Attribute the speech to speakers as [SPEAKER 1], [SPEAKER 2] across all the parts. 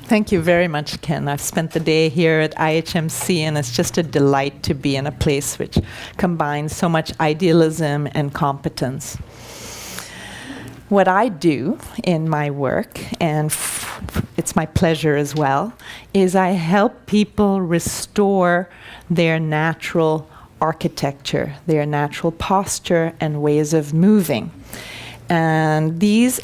[SPEAKER 1] Thank you very much, Ken. I've spent the day here at IHMC, and it's just a delight to be in a place which combines so much idealism and competence. What I do in my work, and it's my pleasure as well, is I help people restore their natural architecture, their natural posture and ways of moving. And this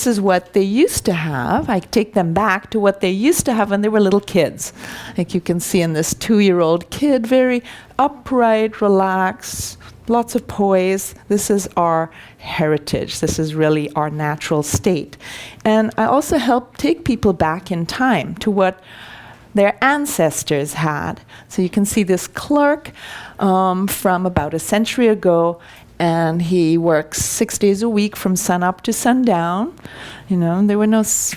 [SPEAKER 1] is what they used to have. I take them back to what they used to have when they were little kids. Like you can see in this 2-year-old kid, very upright, relaxed, lots of poise. This is our heritage. This is really our natural state. And I also help take people back in time to what their ancestors had. So you can see this clerk from about a century ago, and he works 6 days a week from sun up to sundown. You know, there were no, I was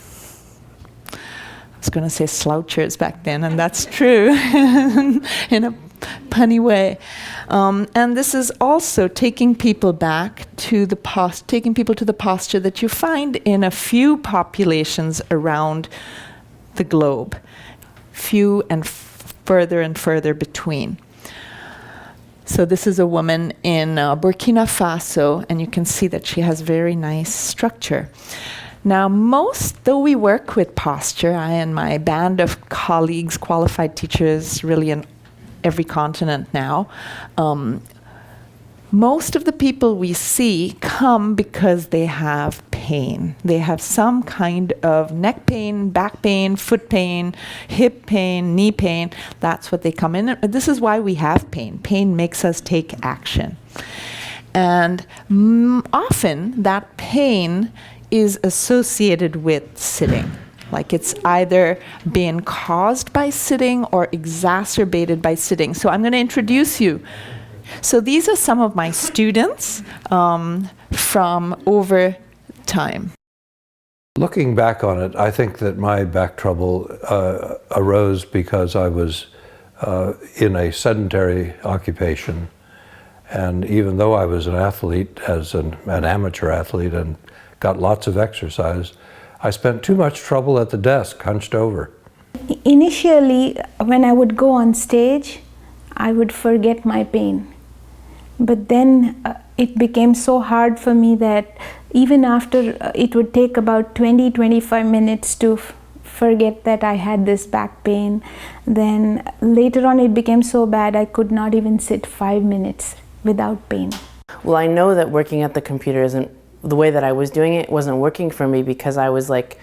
[SPEAKER 1] going to say slouchers back then, and that's true in a punny way. And this is also taking people back to the taking people to the posture that you find in a few populations around the globe, few and further between. So this is a woman in Burkina Faso, and you can see that she has very nice structure. Now, though we work with posture, I and my band of colleagues, qualified teachers, really in every continent now, most of the people we see come because they have pain. They have some kind of neck pain, back pain, foot pain, hip pain, knee pain. That's what they come in. This is why we have pain. Pain makes us take action. And often that pain is associated with sitting. Like it's either being caused by sitting or exacerbated by sitting. So I'm going to introduce you. So these are some of my students from over time.
[SPEAKER 2] Looking back on it, I think that my back trouble arose because I was in a sedentary occupation. And even though I was an athlete, as an amateur athlete, and got lots of exercise, I spent too much trouble at the desk, hunched over.
[SPEAKER 3] Initially, when I would go on stage, I would forget my pain. But then it became so hard for me that even after it would take about 20-25 minutes to forget that I had this back pain, then later on it became so bad I could not even sit 5 minutes without pain.
[SPEAKER 4] Well, I know that working at the computer isn't, the way that I was doing it wasn't working for me, because I was like,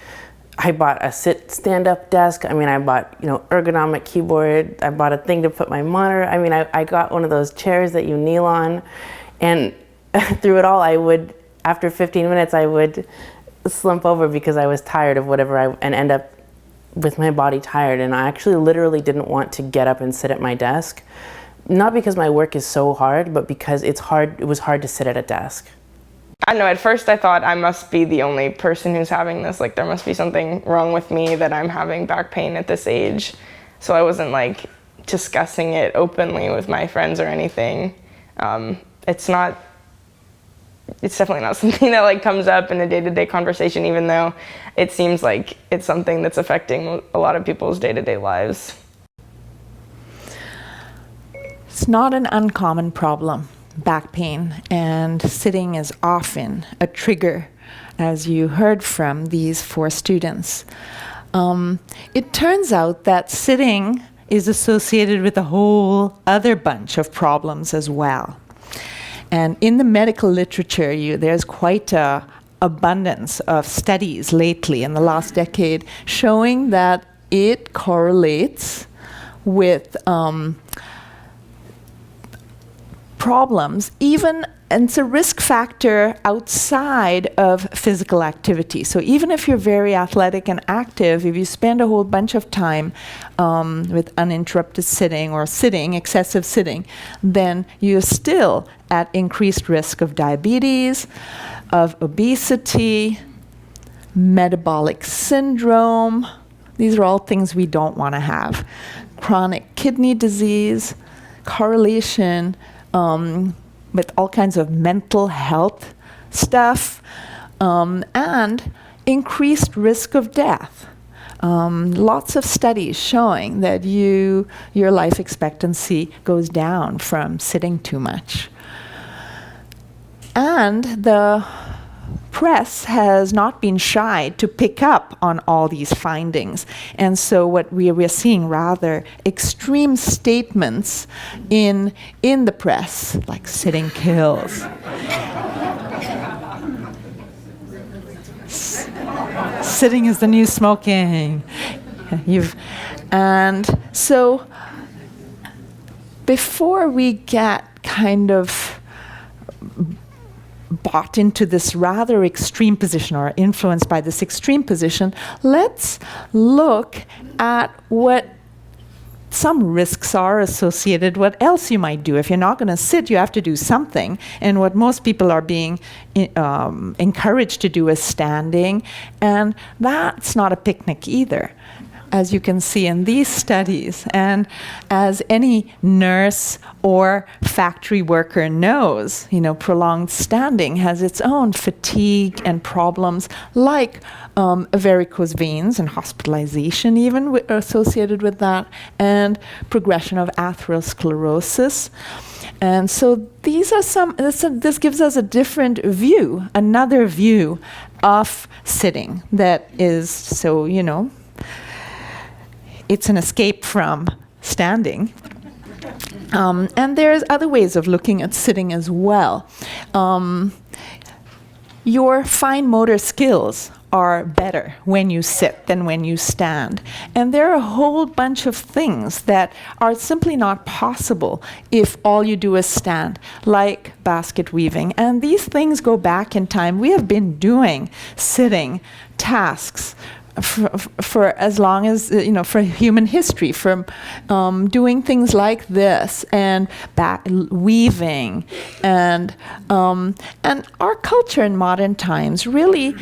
[SPEAKER 4] I bought a stand-up desk. I mean, I bought, ergonomic keyboard. I bought a thing to put my monitor. I mean, I got one of those chairs that you kneel on. And through it all, after 15 minutes, I would slump over because I was tired of whatever and end up with my body tired. And I actually literally didn't want to get up and sit at my desk. Not because my work is so hard, but because it was hard to sit at a desk.
[SPEAKER 5] I don't know, at first I thought I must be the only person who's having this, like there must be something wrong with me that I'm having back pain at this age. So I wasn't like discussing it openly with my friends or anything. It's definitely not something that like comes up in a day-to-day conversation, even though it seems like it's something that's affecting a lot of people's day-to-day lives.
[SPEAKER 1] It's not an uncommon problem, back pain, and sitting is often a trigger, as you heard from these 4 students. It turns out that sitting is associated with a whole other bunch of problems as well. And in the medical literature, there's quite an abundance of studies lately in the last decade showing that it correlates with problems, and it's a risk factor outside of physical activity. So even if you're very athletic and active, if you spend a whole bunch of time with uninterrupted sitting or excessive sitting, then you're still at increased risk of diabetes, of obesity, metabolic syndrome. These are all things we don't want to have. Chronic kidney disease, correlation with all kinds of mental health stuff, and increased risk of death. Lots of studies showing that your life expectancy goes down from sitting too much. And the press has not been shy to pick up on all these findings. And so what we're seeing rather extreme statements in the press, like sitting kills. Sitting is the new smoking. And so before we get kind of bought into this rather extreme position or influenced by this extreme position, let's look at what some risks are associated, what else you might do. If you're not going to sit, you have to do something. And what most people are being encouraged to do is standing. And that's not a picnic either, as you can see in these studies. And as any nurse or factory worker knows, prolonged standing has its own fatigue and problems, like varicose veins and hospitalization even associated with that, and progression of atherosclerosis. And so these are this gives us a different view, another view of sitting that is so, it's an escape from standing. And there's other ways of looking at sitting as well. Your fine motor skills are better when you sit than when you stand. And there are a whole bunch of things that are simply not possible if all you do is stand, like basket weaving. And these things go back in time. We have been doing sitting tasks for as long as, for human history, from doing things like this and weaving. And our culture in modern times really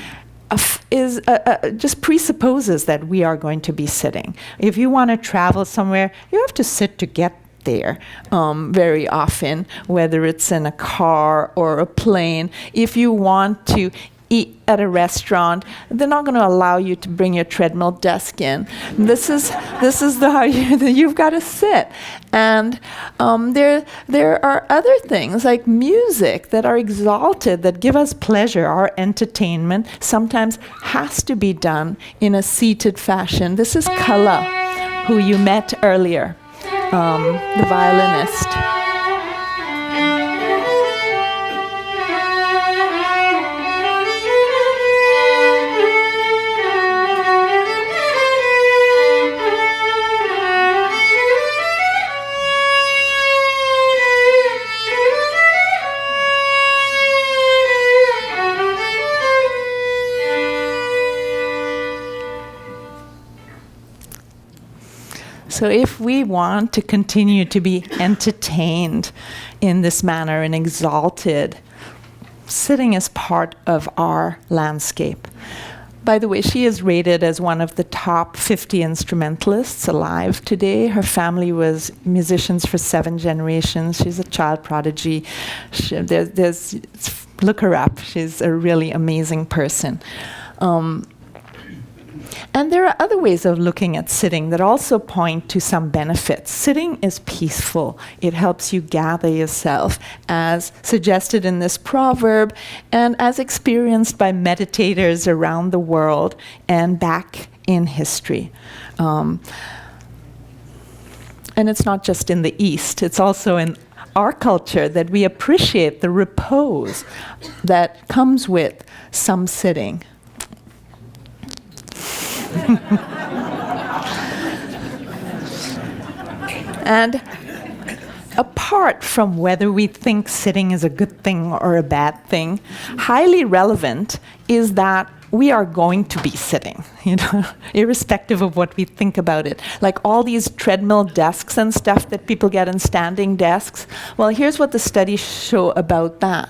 [SPEAKER 1] just presupposes that we are going to be sitting. If you want to travel somewhere, you have to sit to get there very often, whether it's in a car or a plane. If you want to eat at a restaurant, they're not going to allow you to bring your treadmill desk in. This is how you've got to sit. And there are other things like music that are exalted, that give us pleasure. Our entertainment sometimes has to be done in a seated fashion. This is Kala, who you met earlier, the violinist. So if we want to continue to be entertained in this manner and exalted, sitting is part of our landscape. By the way, she is rated as one of the top 50 instrumentalists alive today. Her family was musicians for 7 generations. She's a child prodigy. Look her up. She's a really amazing person. And there are other ways of looking at sitting that also point to some benefits. Sitting is peaceful. It helps you gather yourself, as suggested in this proverb, and as experienced by meditators around the world and back in history. And it's not just in the East, it's also in our culture that we appreciate the repose that comes with some sitting. And apart from whether we think sitting is a good thing or a bad thing, highly relevant is that we are going to be sitting, irrespective of what we think about it. Like all these treadmill desks and stuff that people get in standing desks. Well, here's what the studies show about that.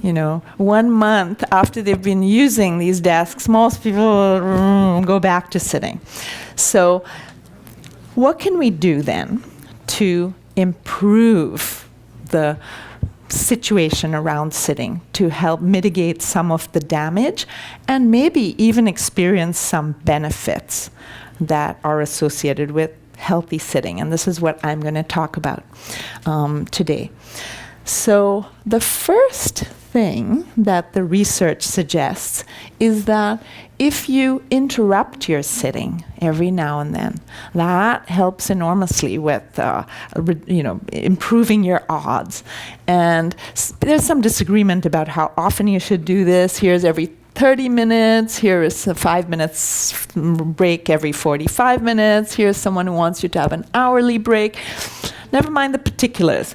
[SPEAKER 1] 1 month after they've been using these desks, most people go back to sitting. So what can we do then to improve the situation around sitting to help mitigate some of the damage and maybe even experience some benefits that are associated with healthy sitting. And this is what I'm going to talk about today. So the first thing that the research suggests is that if you interrupt your sitting every now and then, that helps enormously with improving your odds. And there's some disagreement about how often you should do this. Here's every 30 minutes, here is a 5 minutes break every 45 minutes, here's someone who wants you to have an hourly break. Never mind the particulars.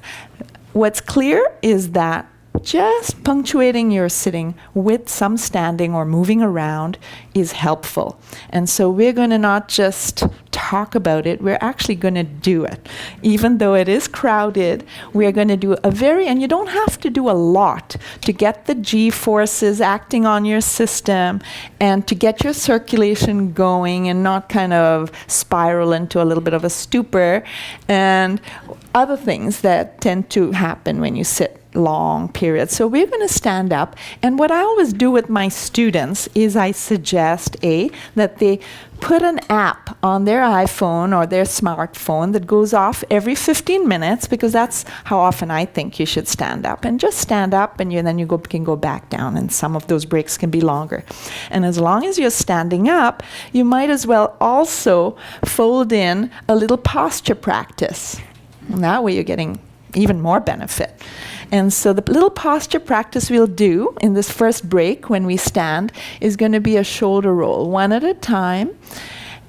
[SPEAKER 1] What's clear is that just punctuating your sitting with some standing or moving around is helpful. And so we're going to not just talk about it, we're actually going to do it. Even though it is crowded, we're going to do and you don't have to do a lot to get the G forces acting on your system and to get your circulation going and not kind of spiral into a little bit of a stupor and other things that tend to happen when you sit long periods. So we're going to stand up, and what I always do with my students is I suggest that they put an app on their iPhone or their smartphone that goes off every 15 minutes, because that's how often I think you should stand up. And just stand up, and then you can go back down, and some of those breaks can be longer. And as long as you're standing up, you might as well also fold in a little posture practice. And that way you're getting even more benefit. And so the little posture practice we'll do in this first break when we stand is going to be a shoulder roll, one at a time.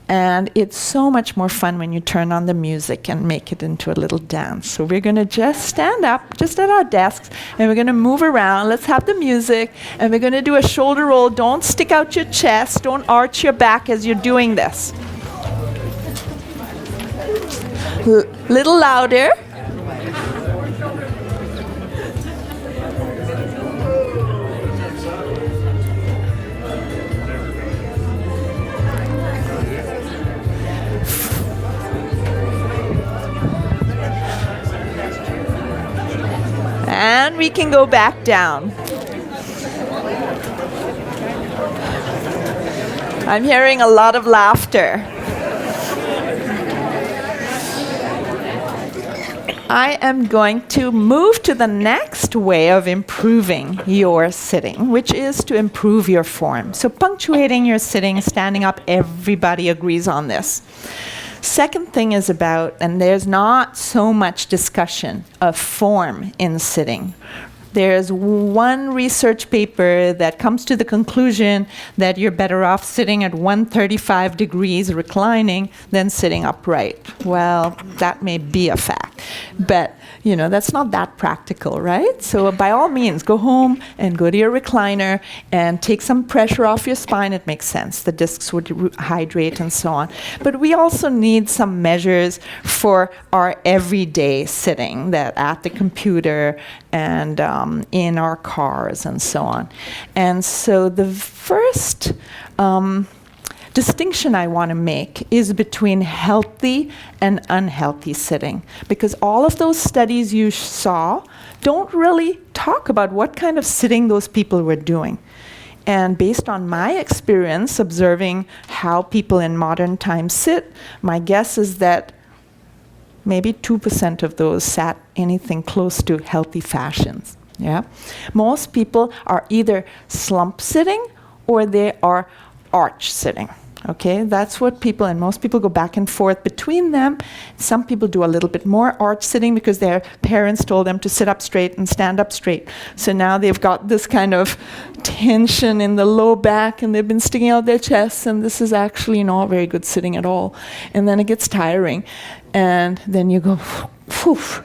[SPEAKER 1] And it's so much more fun when you turn on the music and make it into a little dance. So we're going to just stand up, just at our desks, and we're going to move around. Let's have the music, and we're going to do a shoulder roll. Don't stick out your chest. Don't arch your back as you're doing this. Little louder. And we can go back down. I'm hearing a lot of laughter. I am going to move to the next way of improving your sitting, which is to improve your form. So punctuating your sitting, standing up, everybody agrees on this. Second thing is about, and there's not so much discussion of form in sitting. There's one research paper that comes to the conclusion that you're better off sitting at 135 degrees reclining than sitting upright. Well, that may be a fact, but that's not that practical, right? So by all means, go home and go to your recliner and take some pressure off your spine. It makes sense. The discs would hydrate and so on. But we also need some measures for our everyday sitting, that at the computer and in our cars and so on. And so the first distinction I want to make is between healthy and unhealthy sitting, because all of those studies you saw don't really talk about what kind of sitting those people were doing. And based on my experience observing how people in modern times sit, my guess is that maybe 2% of those sat anything close to healthy fashions. Yeah, most people are either slump sitting or they are arch sitting. Okay, that's what people, and most people go back and forth between them. Some people do a little bit more arch sitting because their parents told them to sit up straight and stand up straight. So now they've got this kind of tension in the low back, and they've been sticking out their chests, and this is actually not very good sitting at all. And then it gets tiring, and then you go poof,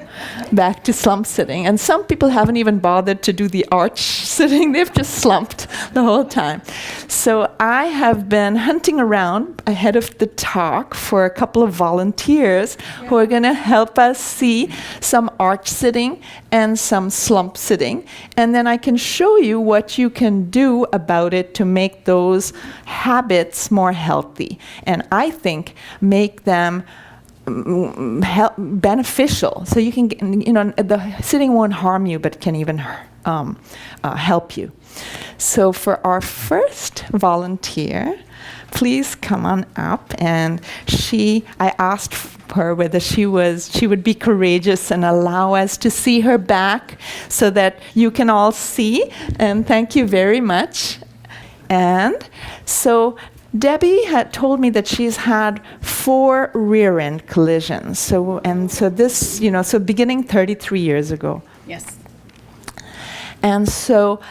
[SPEAKER 1] back to slump sitting. And some people haven't even bothered to do the arch sitting. They've just slumped the whole time. So I have been hunting around ahead of the talk for a couple of volunteers who are going to help us see some arch sitting and some slump sitting. And then I can show you what you can do about it to make those habits more healthy. And I think make them beneficial. So you can, the sitting won't harm you, but can even help you. So for our first volunteer, please come on up. And I asked her whether she would be courageous and allow us to see her back so that you can all see. And thank you very much. And so Debbie had told me that she's had 4 rear end collisions. So this, so beginning 33 years ago.
[SPEAKER 6] Yes.
[SPEAKER 1] And so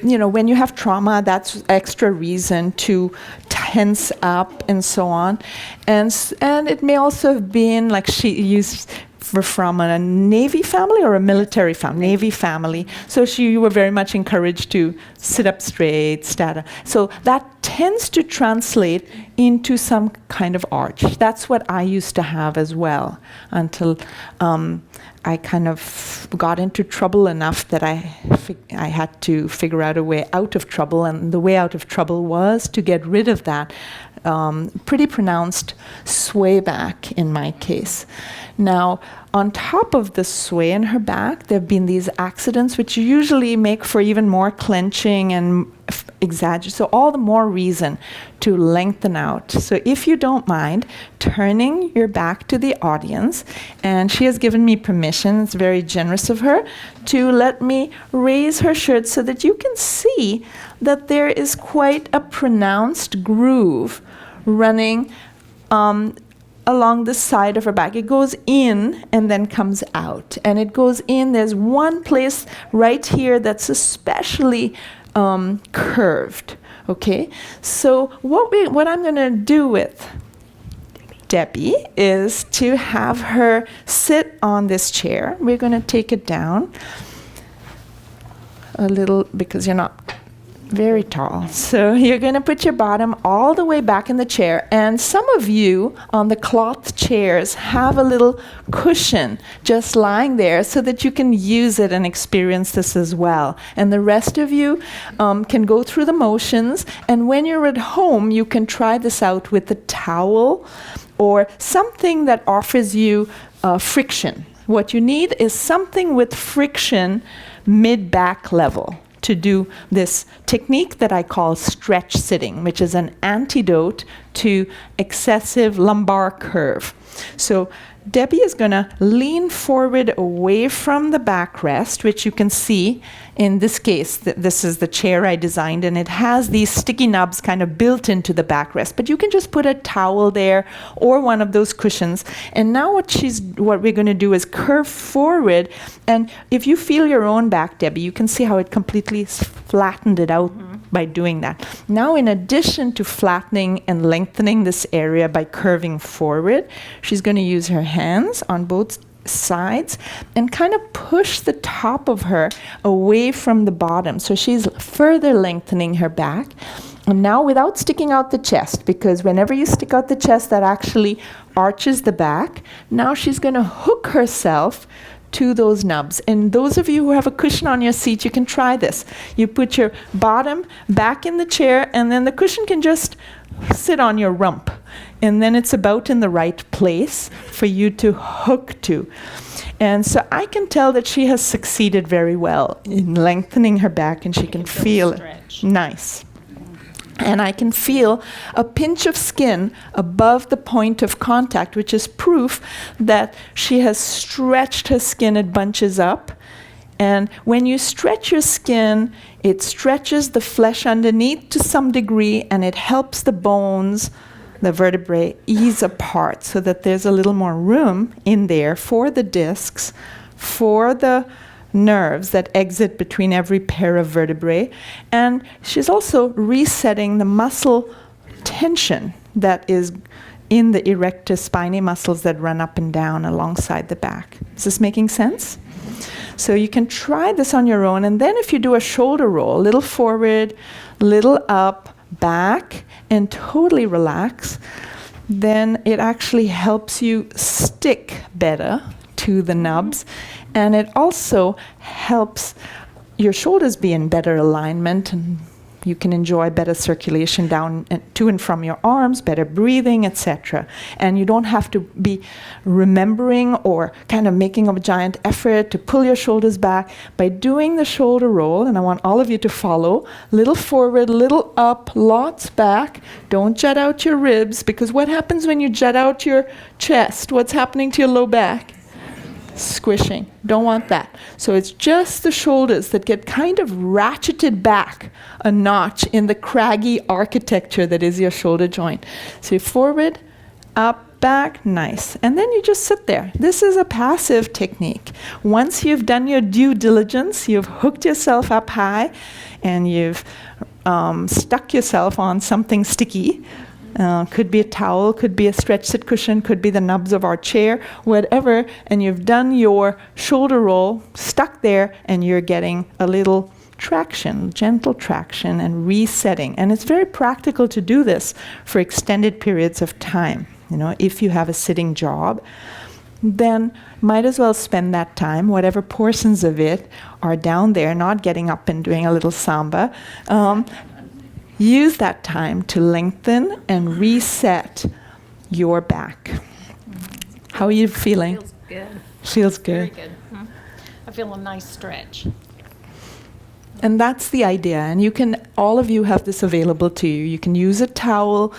[SPEAKER 1] when you have trauma, that's extra reason to tense up and so on. And it may also have been like she used from a Navy family or a military family? Navy family. So you were very much encouraged to sit up straight, stand up. So that tends to translate into some kind of arch. That's what I used to have as well until I kind of got into trouble enough that I had to figure out a way out of trouble, and the way out of trouble was to get rid of that pretty pronounced sway back in my case. Now, on top of the sway in her back, there have been these accidents which usually make for even more clenching and exaggerate. So all the more reason to lengthen out. So if you don't mind turning your back to the audience, and she has given me permission, it's very generous of her, to let me raise her shirt so that you can see that there is quite a pronounced groove running along the side of her back. It goes in and then comes out. And it goes in, there's one place right here that's especially curved, okay? So what I'm gonna do with Debbie is to have her sit on this chair. We're gonna take it down a little because you're not very tall. So you're going to put your bottom all the way back in the chair. And some of you on the cloth chairs have a little cushion just lying there so that you can use it and experience this as well. And the rest of you can go through the motions. And when you're at home, you can try this out with a towel or something that offers you friction. What you need is something with friction mid-back level to do this technique that I call stretch sitting, which is an antidote to excessive lumbar curve. So Debbie is going to lean forward away from the backrest, which you can see in this case. This is the chair I designed, and it has these sticky nubs kind of built into the backrest. But you can just put a towel there or one of those cushions. And now what we're going to do is curve forward. And if you feel your own back, Debbie, you can see how it completely flattened it out by doing that. Now, in addition to flattening and lengthening this area by curving forward, she's going to use her hands on both sides and kind of push the top of her away from the bottom. So she's further lengthening her back. And now without sticking out the chest, because whenever you stick out the chest, that actually arches the back. Now she's going to hook herself to those nubs. And those of you who have a cushion on your seat, you can try this. You put your bottom back in the chair, and then the cushion can just sit on your rump. And then it's about in the right place for you to hook to. And so I can tell that she has succeeded very well in lengthening her back, and she can feel it. Nice. And I can feel a pinch of skin above the point of contact, which is proof that she has stretched her skin. It bunches up. And when you stretch your skin, it stretches the flesh underneath to some degree, and it helps the bones, the vertebrae, ease apart so that there's a little more room in there for the discs, for the nerves that exit between every pair of vertebrae. And she's also resetting the muscle tension that is in the erector spinae muscles that run up and down alongside the back. Is this making sense? So you can try this on your own, and then if you do a shoulder roll, little forward, little up, back, and totally relax, then it actually helps you stick better to the nubs, and it also helps your shoulders be in better alignment and You can enjoy better circulation down to and from your arms, better breathing, etc. And you don't have to be remembering or kind of making a giant effort to pull your shoulders back. By doing the shoulder roll, and I want all of you to follow, little forward, little up, lots back. Don't jut out your ribs, because what happens when you jut out your chest? What's happening to your low back? Squishing. Don't want that. So it's just the shoulders that get kind of ratcheted back a notch in the craggy architecture that is your shoulder joint. So forward, up, back, nice. And then you just sit there. This is a passive technique. Once you've done your due diligence, you've hooked yourself up high, and you've stuck yourself on something sticky. Could be a towel, could be a stretch sit cushion, could be the nubs of our chair, whatever, and you've done your shoulder roll, stuck there, and you're getting a little traction, gentle traction, and resetting. And it's very practical to do this for extended periods of time. You know, if you have a sitting job, then might as well spend that time, whatever portions of it are down there, not getting up and doing a little samba. Use that time to lengthen and reset your back. How are you feeling?
[SPEAKER 6] Feels good.
[SPEAKER 1] Feels good.
[SPEAKER 6] Very good. I feel a nice stretch.
[SPEAKER 1] And that's the idea. And you can, all of you have this available to you. You can use a towel.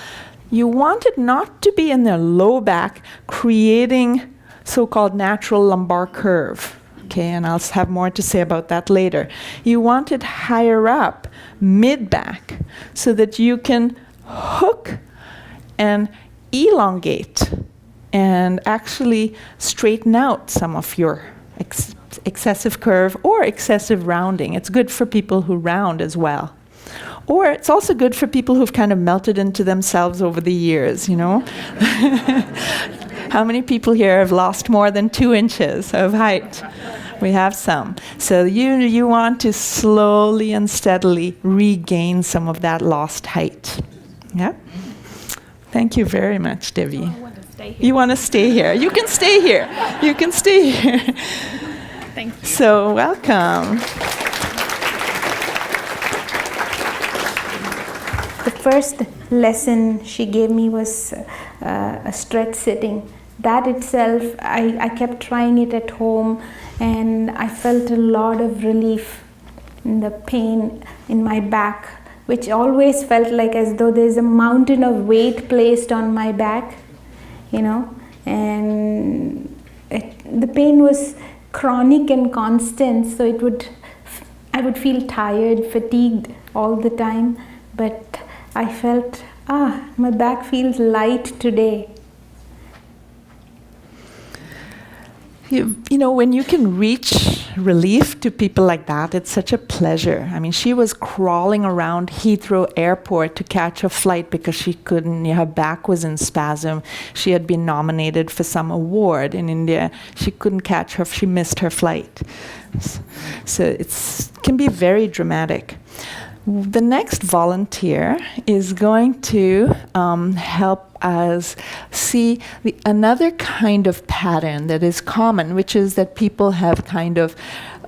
[SPEAKER 1] You want it not to be in the low back, creating so-called natural lumbar curve. Okay, and I'll have more to say about that later. You want it higher up, mid-back, so that you can hook and elongate and actually straighten out some of your excessive curve or excessive rounding. It's good for people who round as well. Or it's also good for people who've kind of melted into themselves over the years, you know? How many people here have lost more than 2 inches of height? We have some. So you want to slowly and steadily regain some of that lost height. Yeah? Thank you very much, Devi.
[SPEAKER 6] I want to stay here.
[SPEAKER 1] You want to stay here. You can stay here. You can stay here.
[SPEAKER 6] Thank you.
[SPEAKER 1] So welcome.
[SPEAKER 3] The first lesson she gave me was a stretch sitting. That itself, I kept trying it at home, and I felt a lot of relief in the pain in my back, which always felt like as though there's a mountain of weight placed on my back, you know, and the pain was chronic and constant, so I would feel tired, fatigued all the time, but I felt, my back feels light today.
[SPEAKER 1] You know, when you can reach relief to people like that, it's such a pleasure. I mean, she was crawling around Heathrow Airport to catch a flight because she couldn't, her back was in spasm. She had been nominated for some award in India. She couldn't catch her, she missed her flight. So it can be very dramatic. The next volunteer is going to help us see another kind of pattern that is common, which is that people have kind of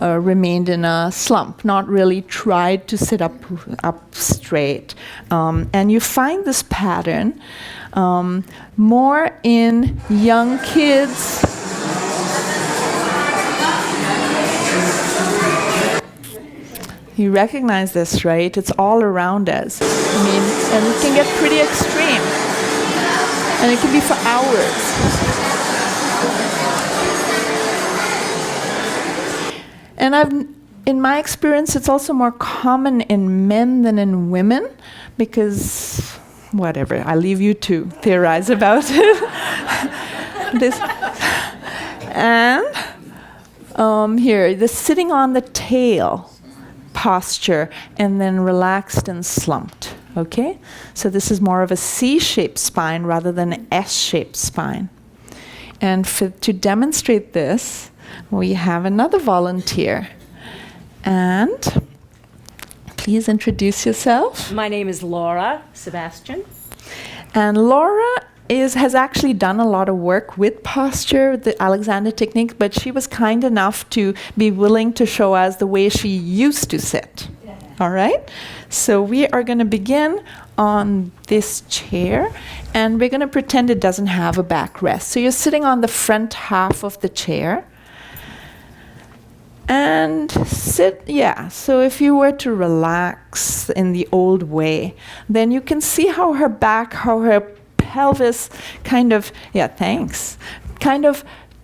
[SPEAKER 1] remained in a slump, not really tried to sit up straight. And you find this pattern more in young kids. You recognize this, right? It's all around us. I mean, and it can get pretty extreme. And it can be for hours. And in my experience, it's also more common in men than in women, because, whatever, I leave you to theorize about it. And here, the sitting on the tail posture, and then relaxed and slumped, okay? So this is more of a C-shaped spine rather than an S-shaped spine. And to demonstrate this, we have another volunteer. And please introduce yourself.
[SPEAKER 7] My name is Laura Sebastian.
[SPEAKER 1] And Laura has actually done a lot of work with posture, the Alexander technique, but she was kind enough to be willing to show us the way she used to sit. All right? So we are going to begin on this chair, and we're going to pretend it doesn't have a backrest. So you're sitting on the front half of the chair. And sit, so if you were to relax in the old way, then you can see how her back, how her pelvis kind of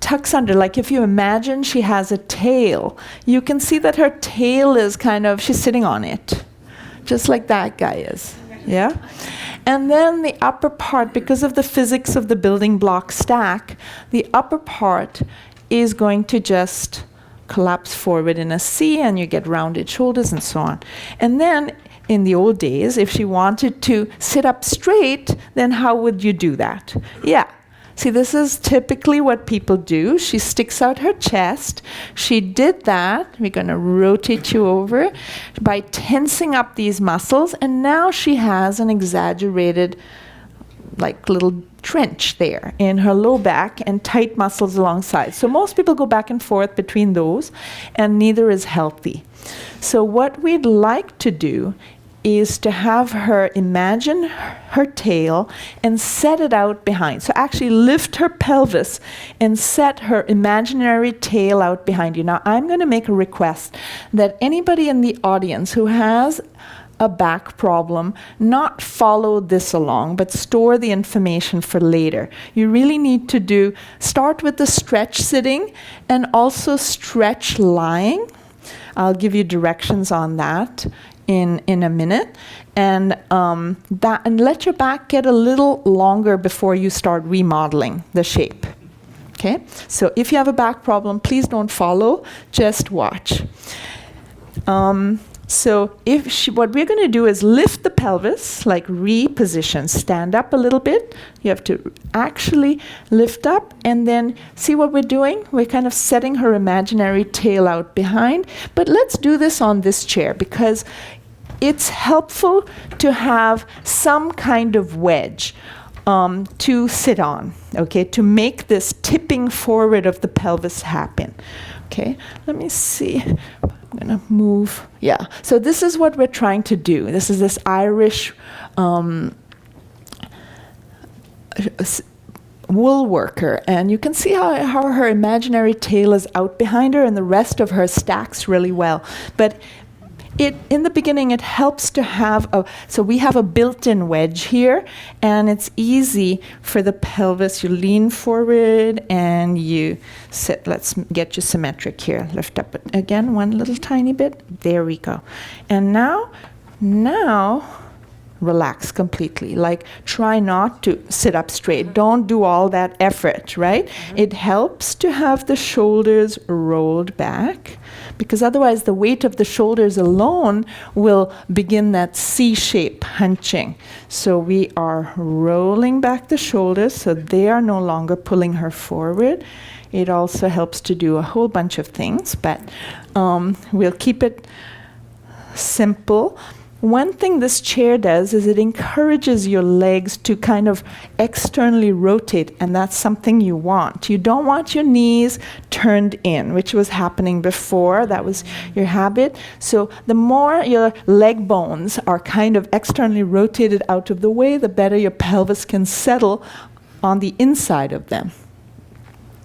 [SPEAKER 1] tucks under. Like if you imagine she has a tail, you can see that her tail is she's sitting on it, just like that guy is. Yeah? And then the upper part, because of the physics of the building block stack, the upper part is going to just collapse forward in a C, and you get rounded shoulders and so on. And then in the old days, if she wanted to sit up straight, then how would you do that? Yeah. See, this is typically what people do. She sticks out her chest. She did that. We're going to rotate you over by tensing up these muscles, and now she has an exaggerated little trench there in her low back and tight muscles alongside. So most people go back and forth between those, and neither is healthy. So what we'd like to do is to have her imagine her tail and set it out behind. So actually lift her pelvis and set her imaginary tail out behind you. Now I'm going to make a request that anybody in the audience who has a back problem not follow this along, but store the information for later. You really need to start with the stretch sitting and also stretch lying. I'll give you directions on that in a minute, and let your back get a little longer before you start remodeling the shape. Okay? So if you have a back problem, please don't follow, just watch. So what we're going to do is lift the pelvis, reposition, stand up a little bit. You have to actually lift up, and then see what we're doing? We're kind of setting her imaginary tail out behind. But let's do this on this chair, because it's helpful to have some kind of wedge to sit on, okay, to make this tipping forward of the pelvis happen. Okay, let me see. I'm going to move. Yeah, so this is what we're trying to do. This is this Irish wool worker, and you can see how her imaginary tail is out behind her, and the rest of her stacks really well. But in the beginning, it helps to have so we have a built-in wedge here, and it's easy for the pelvis. You lean forward and you sit. Let's get you symmetric here. Lift up again, one little tiny bit. There we go. And now relax completely. Try not to sit up straight. Don't do all that effort, right? It helps to have the shoulders rolled back, because otherwise the weight of the shoulders alone will begin that C-shape hunching. So we are rolling back the shoulders so they are no longer pulling her forward. It also helps to do a whole bunch of things, but we'll keep it simple. One thing this chair does is it encourages your legs to kind of externally rotate, and that's something you want. You don't want your knees turned in, which was happening before. That was your habit. So the more your leg bones are kind of externally rotated out of the way, the better your pelvis can settle on the inside of them.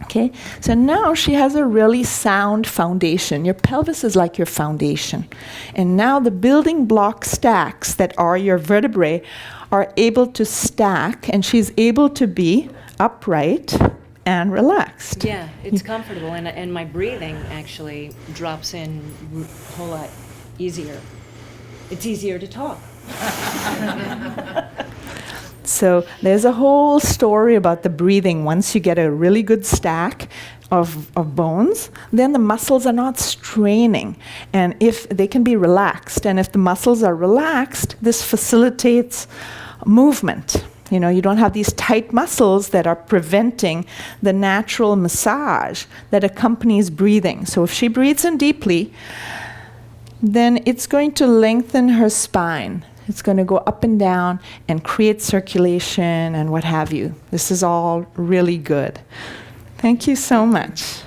[SPEAKER 1] Okay, so now she has a really sound foundation. Your pelvis is like your foundation. And now the building block stacks that are your vertebrae are able to stack, and she's able to be upright and relaxed.
[SPEAKER 7] Yeah, it's comfortable, and my breathing actually drops in a whole lot easier. It's easier to talk.
[SPEAKER 1] So there's a whole story about the breathing. Once you get a really good stack of bones, then the muscles are not straining, and if they can be relaxed, and if the muscles are relaxed, this facilitates movement. You don't have these tight muscles that are preventing the natural massage that accompanies breathing. So if she breathes in deeply, then it's going to lengthen her spine. It's going to go up and down and create circulation and what have you. This is all really good. Thank you so much.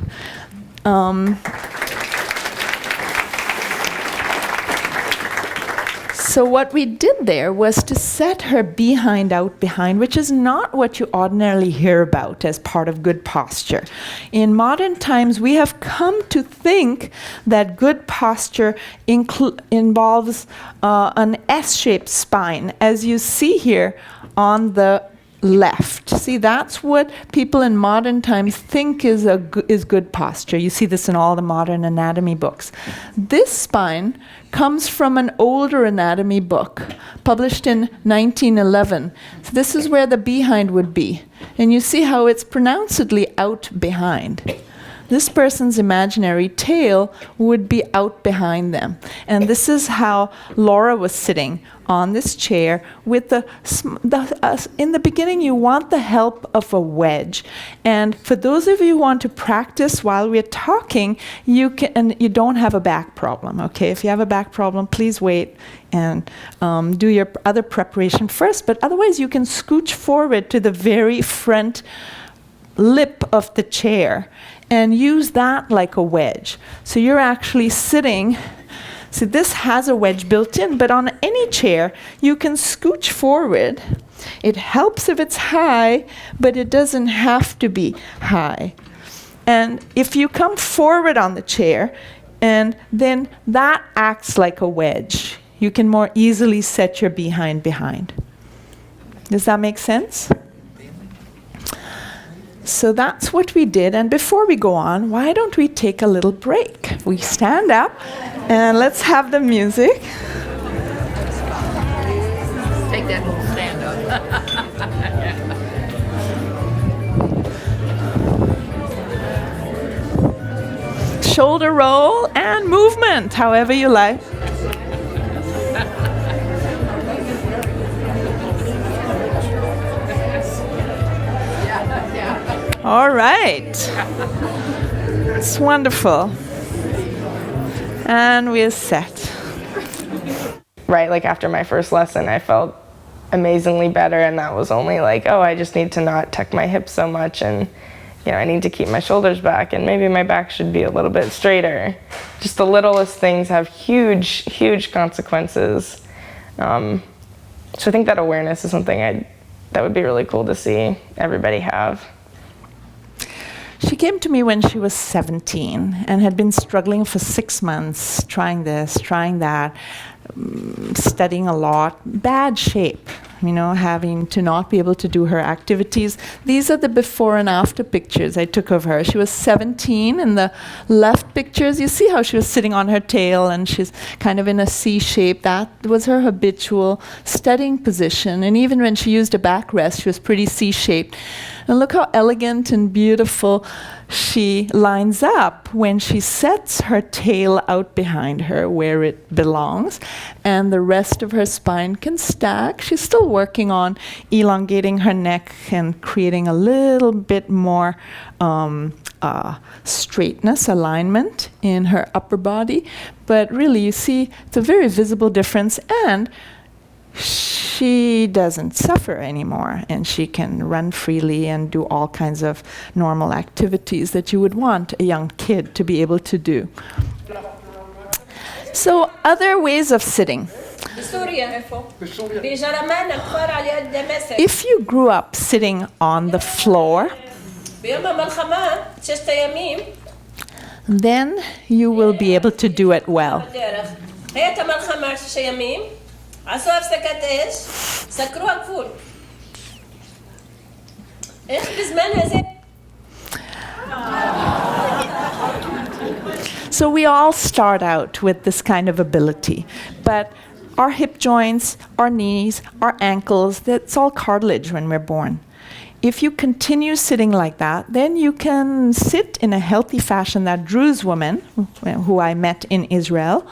[SPEAKER 1] So what we did there was to set her behind out behind, which is not what you ordinarily hear about as part of good posture. In modern times, we have come to think that good posture involves an S-shaped spine, as you see here on the left. See, that's what people in modern times think is good posture. You see this in all the modern anatomy books. This spine comes from an older anatomy book published in 1911. So this is where the behind would be. And you see how it's pronouncedly out behind. This person's imaginary tail would be out behind them. And this is how Laura was sitting on this chair with in the beginning you want the help of a wedge. And for those of you who want to practice while we're talking, you don't have a back problem, okay? If you have a back problem, please wait and do your other preparation first. But otherwise you can scooch forward to the very front lip of the chair and use that like a wedge. So you're actually sitting, see this has a wedge built in, but on any chair you can scooch forward. It helps if it's high, but it doesn't have to be high. And if you come forward on the chair, and then that acts like a wedge, you can more easily set your behind. Does that make sense? So that's what we did, and before we go on, why don't we take a little break? We stand up, and let's have the music.
[SPEAKER 8] Take that little stand up.
[SPEAKER 1] Shoulder roll and movement, however you like. All right. It's wonderful. And we're set.
[SPEAKER 5] Right, like after my first lesson, I felt amazingly better, and that was only like, oh, I just need to not tuck my hips so much, and I need to keep my shoulders back, and maybe my back should be a little bit straighter. Just the littlest things have huge, huge consequences. So I think that awareness is something that would be really cool to see everybody have.
[SPEAKER 1] She came to me when she was 17 and had been struggling for 6 months, trying this, trying that, studying a lot, bad shape, having to not be able to do her activities. These are the before and after pictures I took of her. She was 17. In the left pictures, you see how she was sitting on her tail and she's kind of in a C shape. That was her habitual studying position. And even when she used a backrest, she was pretty C-shaped. And look how elegant and beautiful she lines up when she sets her tail out behind her where it belongs, and the rest of her spine can stack. She's still working on elongating her neck and creating a little bit more straightness, alignment in her upper body. But really, you see, it's a very visible difference, and she doesn't suffer anymore, and she can run freely and do all kinds of normal activities that you would want a young kid to be able to do. So, other ways of sitting. If you grew up sitting on the floor, then you will be able to do it well.
[SPEAKER 9] عصوا سكت ايش؟ سكروها كفول. ايش بزمانها زي
[SPEAKER 1] So we all start out with this kind of ability, but our hip joints, our knees, our ankles, that's all cartilage when we're born. If you continue sitting like that, then you can sit in a healthy fashion. That Druze woman, who I met in Israel,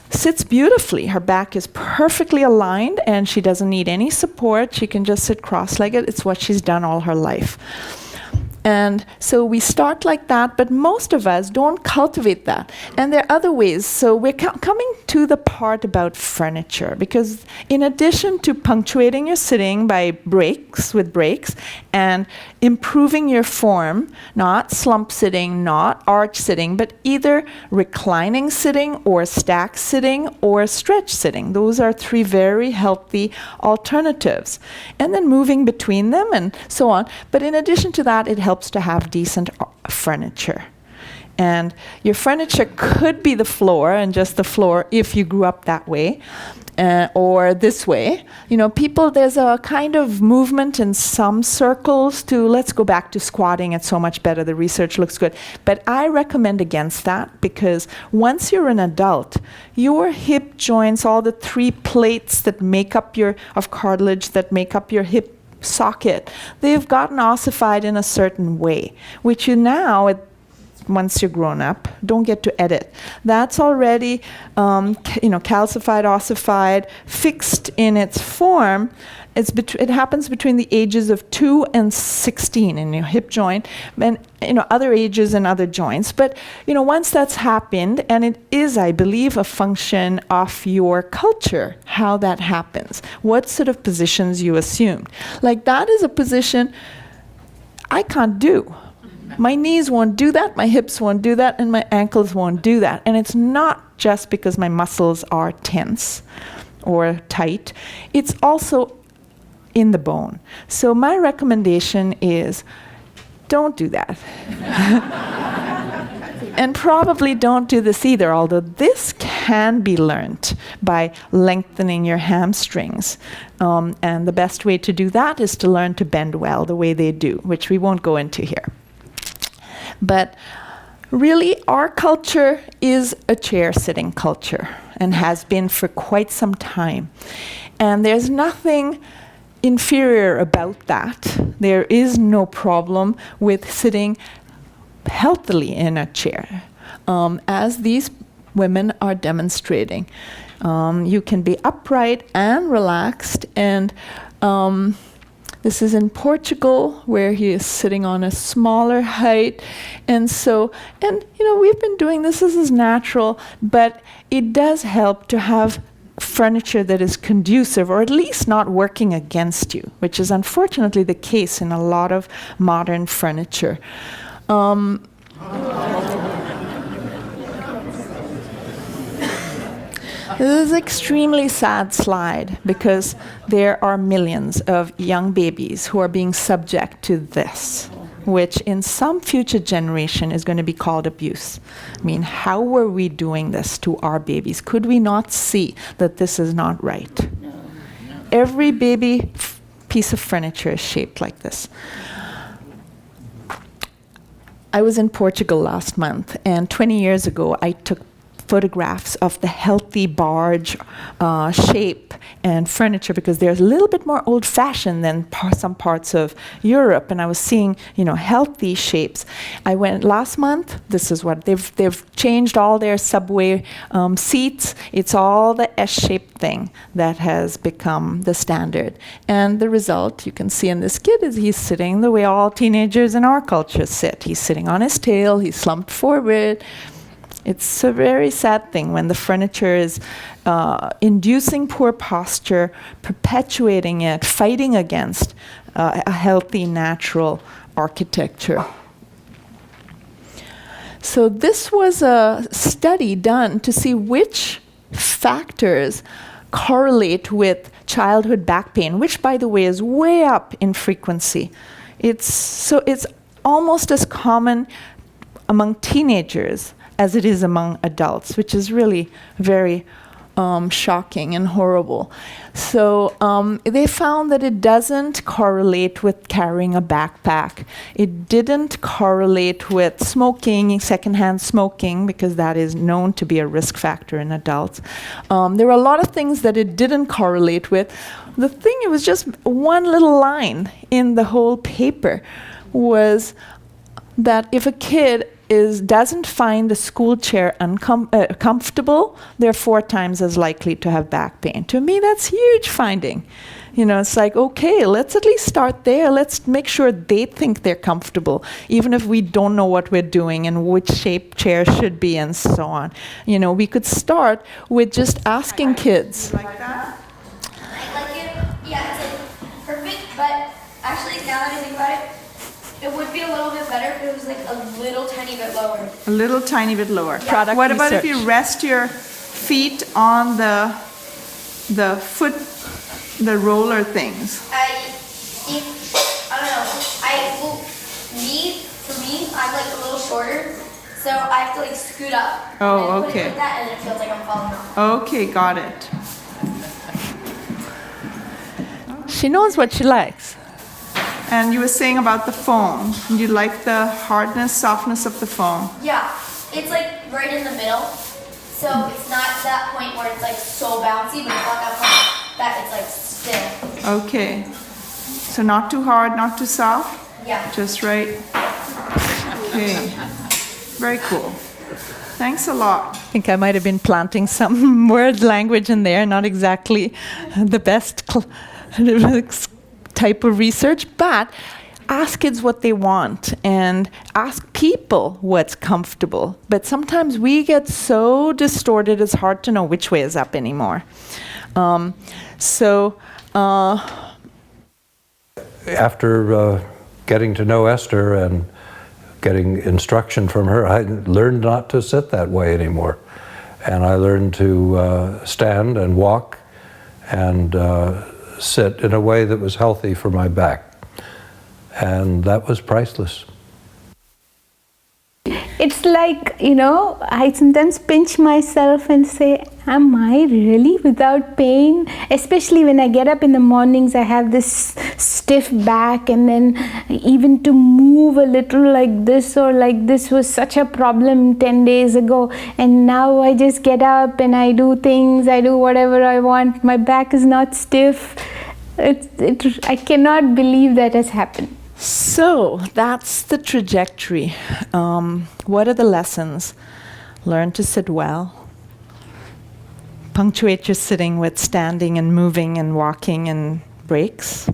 [SPEAKER 1] sits beautifully. Her back is perfectly aligned and she doesn't need any support. She can just sit cross-legged. It's what she's done all her life. And so we start like that, but most of us don't cultivate that. And there are other ways. So we're coming to the part about furniture, because in addition to punctuating your sitting by breaks, and improving your form, not slump sitting, not arch sitting, but either reclining sitting or stack sitting or stretch sitting. Those are three very healthy alternatives. And then moving between them and so on. But in addition to that, it helps to have decent furniture. And your furniture could be the floor, and just the floor if you grew up that way, or this way. You know, people, there's a kind of movement in some circles to, let's go back to squatting, it's so much better, the research looks good. But I recommend against that, because once you're an adult, your hip joints, all the three plates that make up of cartilage that make up your hip socket, they've gotten ossified in a certain way, which you now, once you're grown up, don't get to edit. That's already, calcified, ossified, fixed in its form. It happens between the ages of 2 and 16 in your hip joint, and other ages and other joints. But once that's happened, and it is, I believe, a function of your culture, how that happens, what sort of positions you assume. Like that is a position I can't do. My knees won't do that, my hips won't do that, and my ankles won't do that. And it's not just because my muscles are tense or tight. It's also in the bone. So my recommendation is don't do that. And probably don't do this either, although this can be learned by lengthening your hamstrings. And the best way to do that is to learn to bend well the way they do, which we won't go into here. But really, our culture is a chair-sitting culture and has been for quite some time. And there's nothing inferior about that. There is no problem with sitting healthily in a chair, as these women are demonstrating. You can be upright and relaxed, and this is in Portugal, where he is sitting on a smaller height. And we've been doing this is natural, but it does help to have furniture that is conducive, or at least not working against you, which is unfortunately the case in a lot of modern furniture. This is an extremely sad slide, because there are millions of young babies who are being subject to this, which in some future generation is going to be called abuse. I mean, how were we doing this to our babies? Could we not see that this is not right? Every baby piece of furniture is shaped like this. I was in Portugal last month, and 20 years ago I took photographs of the healthy barge shape and furniture, because they're a little bit more old-fashioned than some parts of Europe, and I was seeing, healthy shapes. I went last month. This is what they've changed all their subway seats. It's all the S-shaped thing that has become the standard. And the result you can see in this kid is he's sitting the way all teenagers in our culture sit. He's sitting on his tail. He's slumped forward. It's a very sad thing when the furniture is inducing poor posture, perpetuating it, fighting against a healthy, natural architecture. So this was a study done to see which factors correlate with childhood back pain, which, by the way, is way up in frequency. It's almost as common among teenagers as it is among adults, which is really very shocking and horrible. So they found that it doesn't correlate with carrying a backpack. It didn't correlate with smoking, secondhand smoking, because that is known to be a risk factor in adults. There were a lot of things that it didn't correlate with. The thing, it was just one little line in the whole paper, was that if a kid doesn't find the school chair comfortable, they're 4 times as likely to have back pain. To me, that's huge finding. It's like, okay, let's at least start there. Let's make sure they think they're comfortable, even if we don't know what we're doing and which shape chair should be and so on. We could start with just asking kids.
[SPEAKER 10] Like that? I like it. Yeah, it's like perfect, but actually now that I think about it, it would be a little bit better if it was like a little tiny bit lower.
[SPEAKER 1] A little tiny bit lower.
[SPEAKER 10] Yeah.
[SPEAKER 1] Product
[SPEAKER 11] What about if
[SPEAKER 1] research.
[SPEAKER 11] you rest your feet on the foot, the roller things?
[SPEAKER 10] I don't know. For me, I'm like a little shorter, so I have to like scoot up.
[SPEAKER 11] Oh,
[SPEAKER 10] and put it
[SPEAKER 11] okay.
[SPEAKER 10] like that, and it feels like I'm falling off.
[SPEAKER 11] Okay, got it.
[SPEAKER 1] She knows what she likes.
[SPEAKER 11] And you were saying about the foam. You like the hardness, softness of the foam.
[SPEAKER 10] Yeah, it's like right in the middle, so it's not that point where it's like so bouncy, but it's not that point that it's like still.
[SPEAKER 11] Okay. So not too hard, not too soft?
[SPEAKER 10] Yeah.
[SPEAKER 11] Just right? Okay. Very cool. Thanks a lot.
[SPEAKER 1] I think I might have been planting some word language in there, not exactly the best type of research, but ask kids what they want and ask people what's comfortable. But sometimes we get so distorted, it's hard to know which way is up anymore.
[SPEAKER 2] After getting to know Esther and getting instruction from her, I learned not to sit that way anymore. And I learned to stand and walk and sit in a way that was healthy for my back. And that was priceless.
[SPEAKER 3] It's like, I sometimes pinch myself and say, am I really without pain? Especially when I get up in the mornings, I have this stiff back, and then even to move a little like this or like this was such a problem 10 days ago. And now I just get up and I do things, I do whatever I want. My back is not stiff. I cannot believe that has happened.
[SPEAKER 1] So that's the trajectory. What are the lessons? Learn to sit well. Punctuate your sitting with standing and moving and walking and breaks.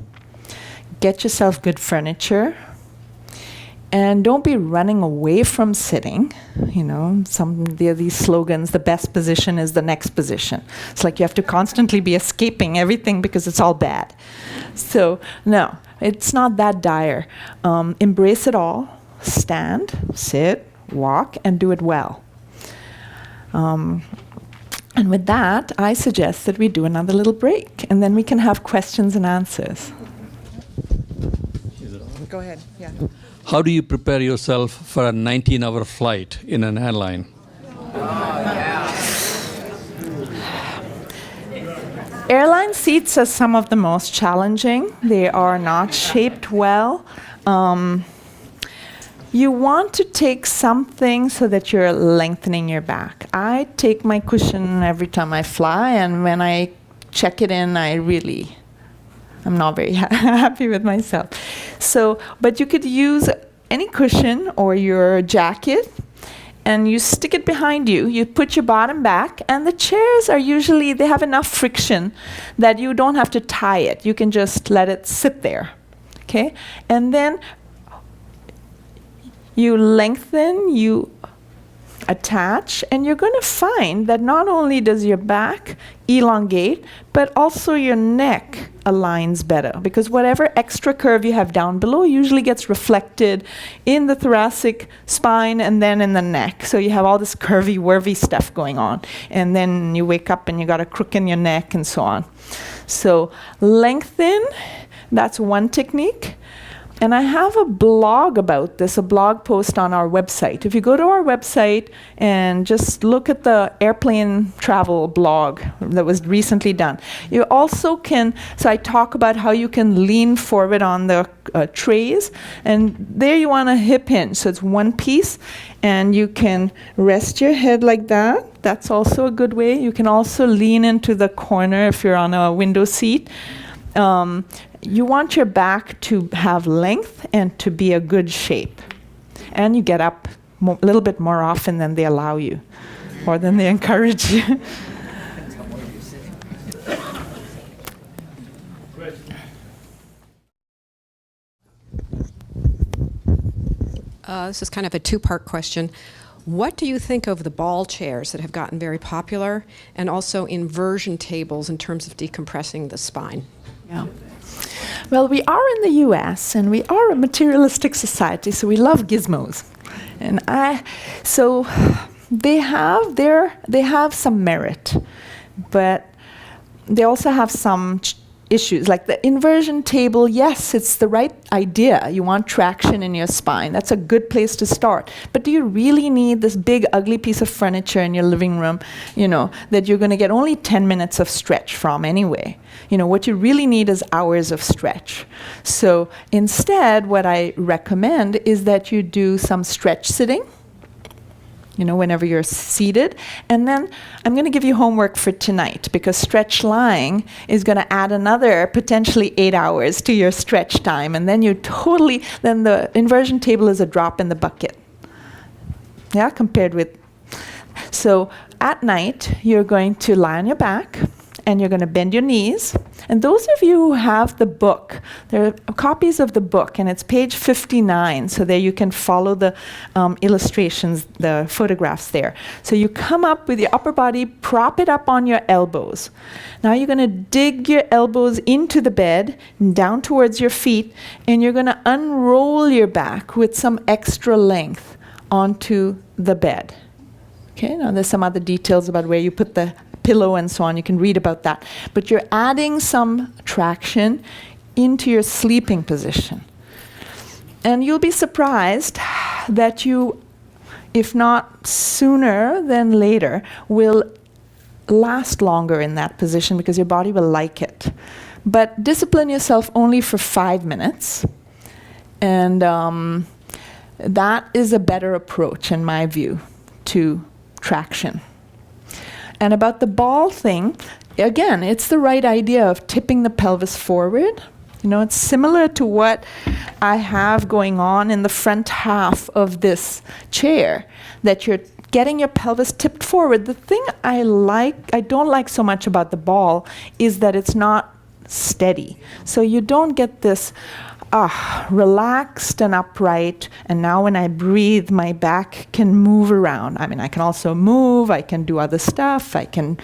[SPEAKER 1] Get yourself good furniture. And don't be running away from sitting. There are these slogans, the best position is the next position. It's like you have to constantly be escaping everything because it's all bad. So, no, it's not that dire. Embrace it all. Stand, sit, walk, and do it well. And with that, I suggest that we do another little break, and then we can have questions and answers.
[SPEAKER 11] Go ahead. Yeah.
[SPEAKER 12] How do you prepare yourself for a 19-hour flight in an airline?
[SPEAKER 1] Airline seats are some of the most challenging. They are not shaped well. You want to take something so that you're lengthening your back. I take my cushion every time I fly, and when I check it in, I'm not very happy with myself. So, but you could use any cushion or your jacket, and you stick it behind you. You put your bottom back, and the chairs are usually, they have enough friction that you don't have to tie it. You can just let it sit there, okay? And then you lengthen, you attach, and you're going to find that not only does your back elongate, but also your neck aligns better, because whatever extra curve you have down below usually gets reflected in the thoracic spine and then in the neck. So you have all this curvy-wurvy stuff going on, and then you wake up and you got a crook in your neck and so on. So lengthen, that's one technique. And I have a blog about this, a blog post on our website. If you go to our website and just look at the airplane travel blog that was recently done, you also can, so I talk about how you can lean forward on the trays, and there you want a hip hinge, so it's one piece, and you can rest your head like that. That's also a good way. You can also lean into the corner if you're on a window seat. You want your back to have length and to be a good shape. And you get up a little bit more often than they allow you, or than they encourage you.
[SPEAKER 13] This is kind of a two-part question. What do you think of the ball chairs that have gotten very popular, and also inversion tables in terms of decompressing the spine?
[SPEAKER 1] Yeah. Well, we are in the US, and we are a materialistic society, so we love gizmos. And so they have some merit, but they also have some issues. Like the inversion table, yes, it's the right idea. You want traction in your spine. That's a good place to start. But do you really need this big, ugly piece of furniture in your living room, that you're going to get only 10 minutes of stretch from anyway? What you really need is hours of stretch. So instead, what I recommend is that you do some stretch sitting, whenever you're seated. And then I'm going to give you homework for tonight, because stretch lying is going to add another potentially 8 hours to your stretch time. And then then the inversion table is a drop in the bucket. Yeah, compared with. So at night, you're going to lie on your back, and you're going to bend your knees. And those of you who have the book, there are copies of the book, and it's page 59, so there you can follow the illustrations, the photographs there. So you come up with your upper body, prop it up on your elbows. Now you're going to dig your elbows into the bed, and down towards your feet, and you're going to unroll your back with some extra length onto the bed. Okay, now there's some other details about where you put the pillow and so on. You can read about that. But you're adding some traction into your sleeping position. And you'll be surprised that you, if not sooner than later, will last longer in that position, because your body will like it. But discipline yourself only for 5 minutes. And that is a better approach, in my view, to traction. And about the ball thing, again, it's the right idea of tipping the pelvis forward. It's similar to what I have going on in the front half of this chair, that you're getting your pelvis tipped forward. The thing I don't like so much about the ball is that it's not steady. So you don't get this relaxed and upright, and now when I breathe, my back can move around. I mean, I can also move, I can do other stuff, I can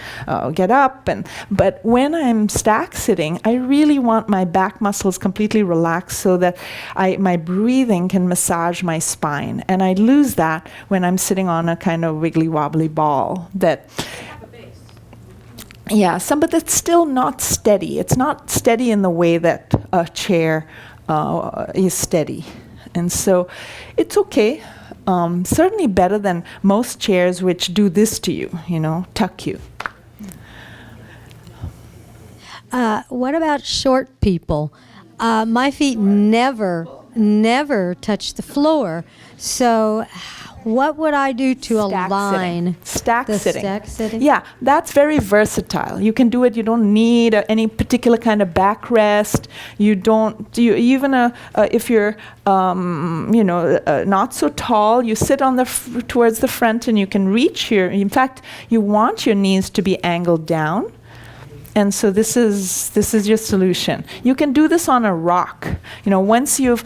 [SPEAKER 1] get up, but when I'm stack sitting, I really want my back muscles completely relaxed so that my breathing can massage my spine, and I lose that when I'm sitting on a kind of wiggly wobbly ball that. Yeah, but it's still not steady. It's not steady in the way that a chair is steady. And so it's okay. Certainly better than most chairs which do this to you, tuck you.
[SPEAKER 14] What about short people? My feet never touch the floor. So what would I do to align
[SPEAKER 1] stack sitting?
[SPEAKER 14] Stack sitting?
[SPEAKER 1] Yeah, that's very versatile. You can do it. You don't need any particular kind of backrest. Even if you're not so tall, you sit on towards the front, and you can reach in fact, you want your knees to be angled down. And so this is your solution. You can do this on a rock. Once you've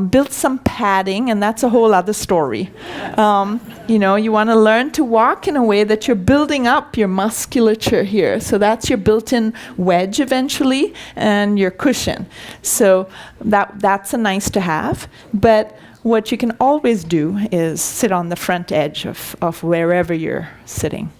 [SPEAKER 1] built some padding, and that's a whole other story. You want to learn to walk in a way that you're building up your musculature here. So that's your built-in wedge eventually, and your cushion. So that's a nice to have. But what you can always do is sit on the front edge of wherever you're sitting.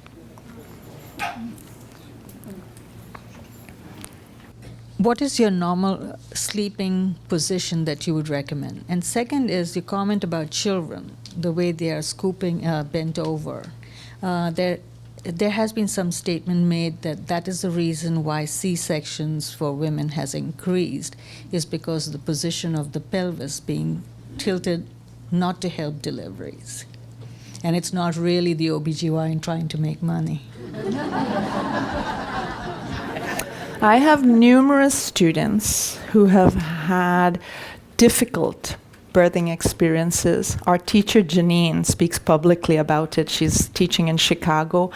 [SPEAKER 15] What is your normal sleeping position that you would recommend? And second is your comment about children, the way they are scooping, bent over. There has been some statement made that is the reason why C-sections for women has increased, is because of the position of the pelvis being tilted not to help deliveries. And it's not really the OBGYN trying to make money.
[SPEAKER 1] I have numerous students who have had difficult birthing experiences. Our teacher Janine speaks publicly about it. She's teaching in Chicago.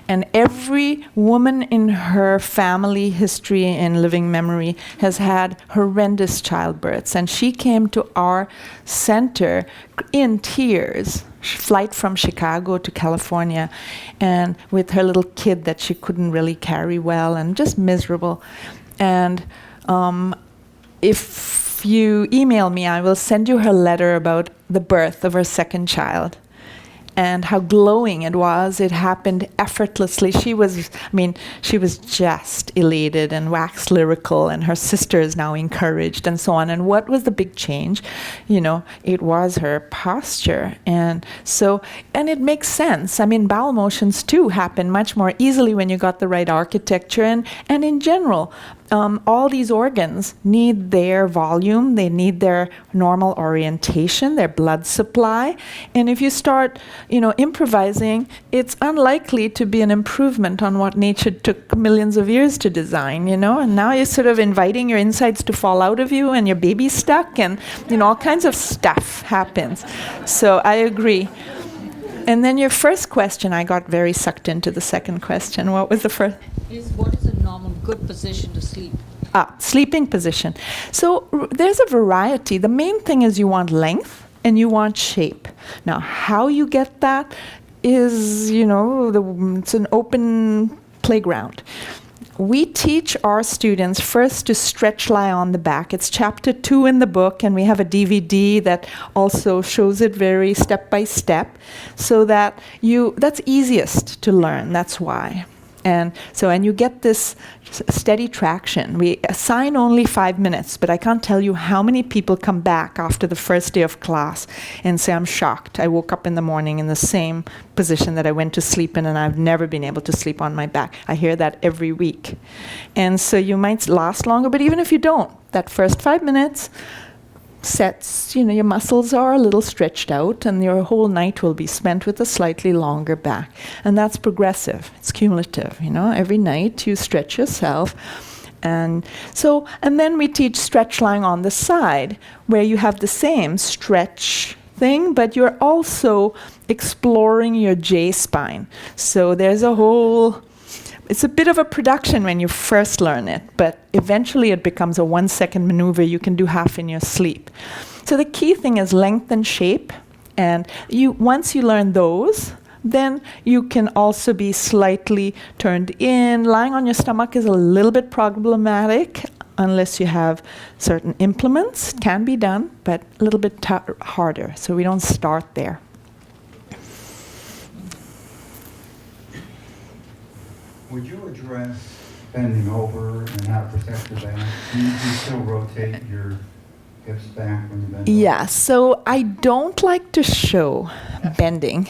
[SPEAKER 1] And every woman in her family history and living memory has had horrendous childbirths. And she came to our center in tears, flight from Chicago to California, and with her little kid that she couldn't really carry well, and just miserable. And if you email me, I will send you her letter about the birth of her second child and how glowing it was. It happened effortlessly. She was just elated and waxed lyrical, and her sister is now encouraged and so on. And what was the big change? It was her posture. And it makes sense. Bowel motions too happen much more easily when you got the right architecture. And in general, all these organs need their volume, they need their normal orientation, their blood supply. And if you start, improvising, it's unlikely to be an improvement on what nature took millions of years to design, And now you're sort of inviting your insides to fall out of you, and your baby's stuck, and, all kinds of stuff happens. So I agree. And then your first question, I got very sucked into the second question. What was the first?
[SPEAKER 15] What is a normal good position to sleep?
[SPEAKER 1] Sleeping position. So there's a variety. The main thing is you want length and you want shape. Now, how you get that is, it's an open playground. We teach our students first to stretch lie on the back. It's chapter 2 in the book, and we have a DVD that also shows it very step by step, so that that's easiest to learn. That's why. And you get this steady traction. We assign only 5 minutes, but I can't tell you how many people come back after the first day of class and say, I'm shocked. I woke up in the morning in the same position that I went to sleep in, and I've never been able to sleep on my back. I hear that every week. And so you might last longer, but even if you don't, that first 5 minutes sets, your muscles are a little stretched out, and your whole night will be spent with a slightly longer back. And that's progressive. It's cumulative, Every night you stretch yourself. And then we teach stretch lying on the side, where you have the same stretch thing, but you're also exploring your J-spine. So there's it's a bit of a production when you first learn it, but eventually it becomes a 1-second maneuver you can do half in your sleep. So the key thing is length and shape, and once you learn those, then you can also be slightly turned in. Lying on your stomach is a little bit problematic unless you have certain implements. It can be done, but a little bit harder, so we don't start there.
[SPEAKER 16] Would you address bending over and how to protect the back? Do you still rotate your hips back when you bend over?
[SPEAKER 1] Yeah, so I don't like to show bending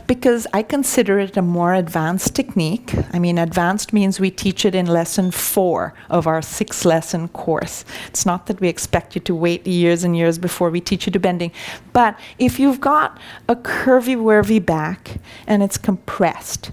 [SPEAKER 1] because I consider it a more advanced technique. Advanced means we teach it in lesson 4 of our 6-lesson course. It's not that we expect you to wait years and years before we teach you to bending. But if you've got a curvy-wurvy back and it's compressed,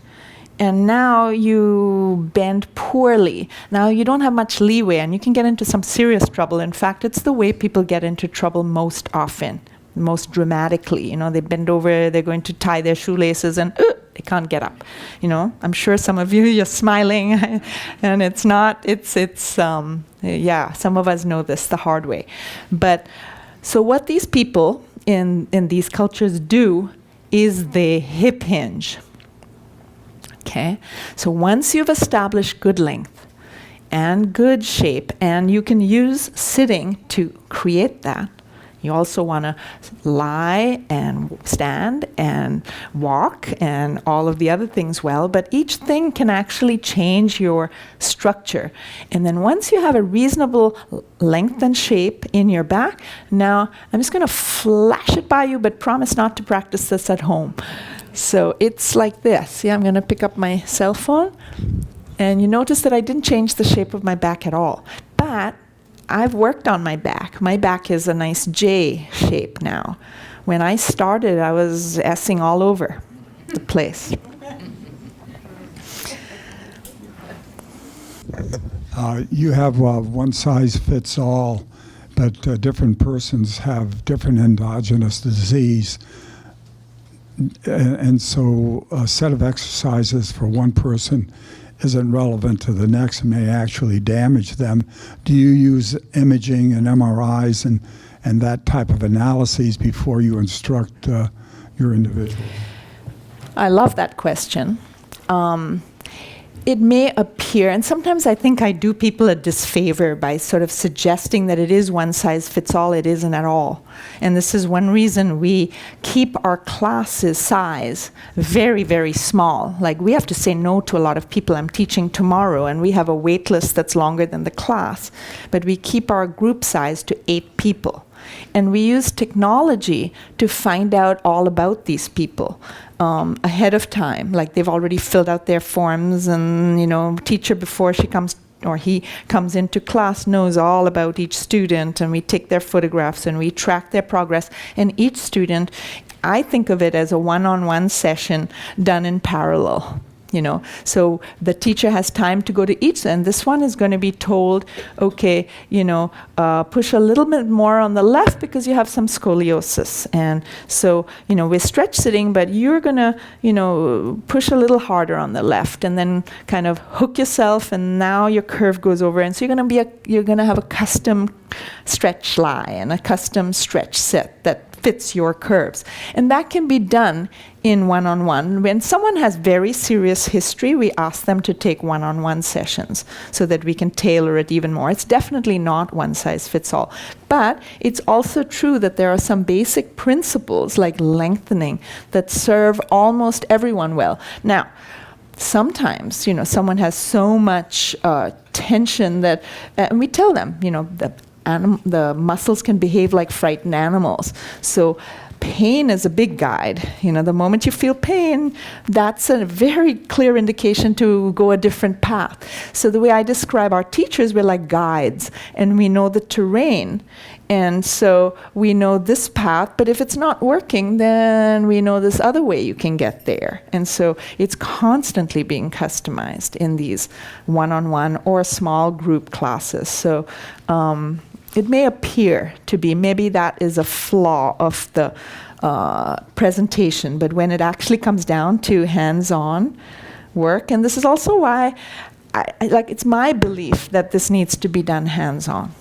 [SPEAKER 1] and now you bend poorly. Now you don't have much leeway, and you can get into some serious trouble. In fact, it's the way people get into trouble most often, most dramatically. They bend over, they're going to tie their shoelaces, and they can't get up. I'm sure some of you're smiling, and it's not. Some of us know this the hard way. But so what these people in these cultures do is they hip hinge. Okay, so once you've established good length and good shape, and you can use sitting to create that, you also want to lie and stand and walk and all of the other things well, but each thing can actually change your structure. And then once you have a reasonable length and shape in your back, now I'm just going to flash it by you, but promise not to practice this at home. So it's like this. See, I'm going to pick up my cell phone, and you notice that I didn't change the shape of my back at all. But I've worked on my back. My back is a nice J shape now. When I started, I was S-ing all over the place.
[SPEAKER 17] You have one size fits all, but different persons have different endogenous disease. And so a set of exercises for one person isn't relevant to the next and may actually damage them. Do you use imaging and MRIs and that type of analyses before you instruct your individual?
[SPEAKER 1] I love that question. It may appear, and sometimes I think I do people a disfavor by sort of suggesting that it is one size fits all. It isn't at all. And this is one reason we keep our classes size very, very small. Like, we have to say no to a lot of people. I'm teaching tomorrow, and we have a wait list that's longer than the class. But we keep our group size to 8 people. And we use technology to find out all about these people ahead of time. Like, they've already filled out their forms, and, teacher, before she comes or he comes into class, knows all about each student, and we take their photographs and we track their progress. And each student, I think of it as a one-on-one session done in parallel. So the teacher has time to go to each, and this one is going to be told, okay, push a little bit more on the left because you have some scoliosis. And so, we're stretch sitting, but you're going to, push a little harder on the left, and then kind of hook yourself, and now your curve goes over. And so you're going to have a custom stretch lie and a custom stretch set that fits your curves. And that can be done in one-on-one. When someone has very serious history, we ask them to take one-on-one sessions so that we can tailor it even more. It's definitely not one size fits all. But it's also true that there are some basic principles like lengthening that serve almost everyone well. Now, sometimes, someone has so much tension that, and we tell them, the muscles can behave like frightened animals. So pain is a big guide. The moment you feel pain, that's a very clear indication to go a different path. So the way I describe our teachers, we're like guides, and we know the terrain. And so we know this path, but if it's not working, then we know this other way you can get there. And so it's constantly being customized in these one-on-one or small group classes. So it may appear to be, maybe that is a flaw of the presentation, but when it actually comes down to hands-on work, and this is also why it's my belief that this needs to be done hands-on.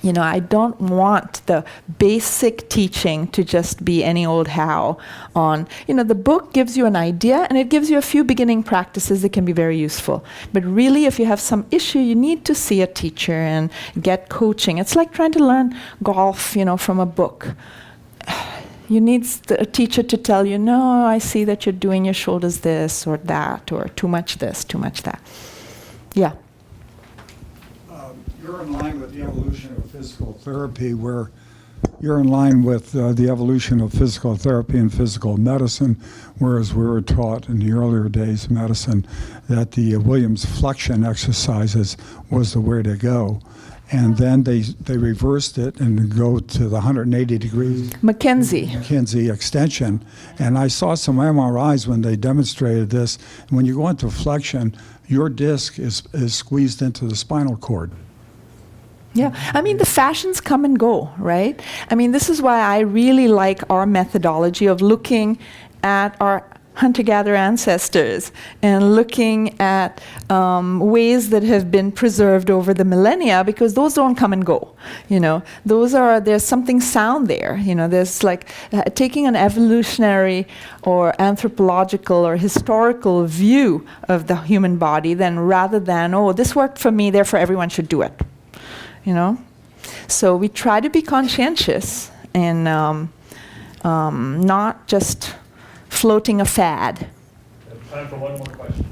[SPEAKER 1] I don't want the basic teaching to just be any old how on, the book gives you an idea and it gives you a few beginning practices that can be very useful. But really, if you have some issue, you need to see a teacher and get coaching. It's like trying to learn golf, from a book. You need a teacher to tell you, no, I see that you're doing your shoulders this or that, or too much this, too much that. Yeah.
[SPEAKER 17] You're in line with the evolution of physical therapy, where you're in line with the evolution of physical therapy and physical medicine, whereas we were taught in the earlier days of medicine that the Williams flexion exercises was the way to go. And then they reversed it and go to the 180 degrees Mackenzie extension. And I saw some MRIs when they demonstrated this. When you go into flexion, your disc is squeezed into the spinal cord.
[SPEAKER 1] Yeah, the fashions come and go, right? This is why I really like our methodology of looking at our hunter-gatherer ancestors and looking at ways that have been preserved over the millennia, because those don't come and go. There's something sound there. There's like taking an evolutionary or anthropological or historical view of the human body, then rather than, oh, this worked for me, therefore everyone should do it. So we try to be conscientious and not just floating a fad.
[SPEAKER 18] Time for one more question.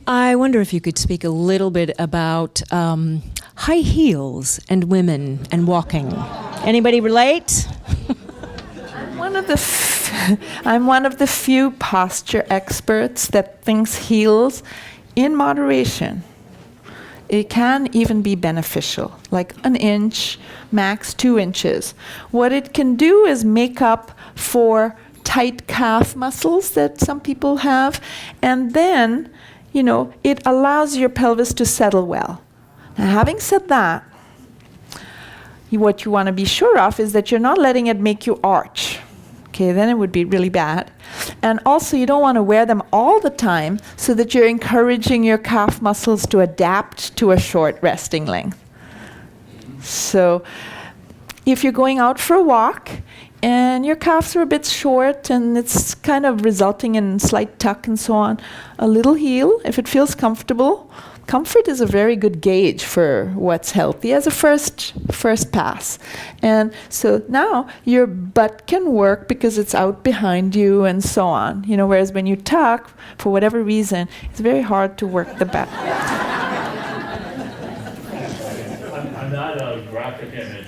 [SPEAKER 19] I wonder if you could speak a little bit about high heels and women and walking. Anybody relate?
[SPEAKER 1] I'm one of the few posture experts that thinks heels in moderation. It can even be beneficial, like an inch, max 2 inches. What it can do is make up for tight calf muscles that some people have, and then it allows your pelvis to settle well. Now, having said that, what you want to be sure of is that you're not letting it make you arch. Okay, then it would be really bad. And also, you don't want to wear them all the time so that you're encouraging your calf muscles to adapt to a short resting length. So, if you're going out for a walk and your calves are a bit short and it's kind of resulting in slight tuck and so on, a little heel, if it feels comfortable. Comfort is a very good gauge for what's healthy as a first pass. And so now your butt can work because it's out behind you and so on. Whereas when you tuck, for whatever reason, it's very hard to work the back.
[SPEAKER 18] I'm not a graphic image.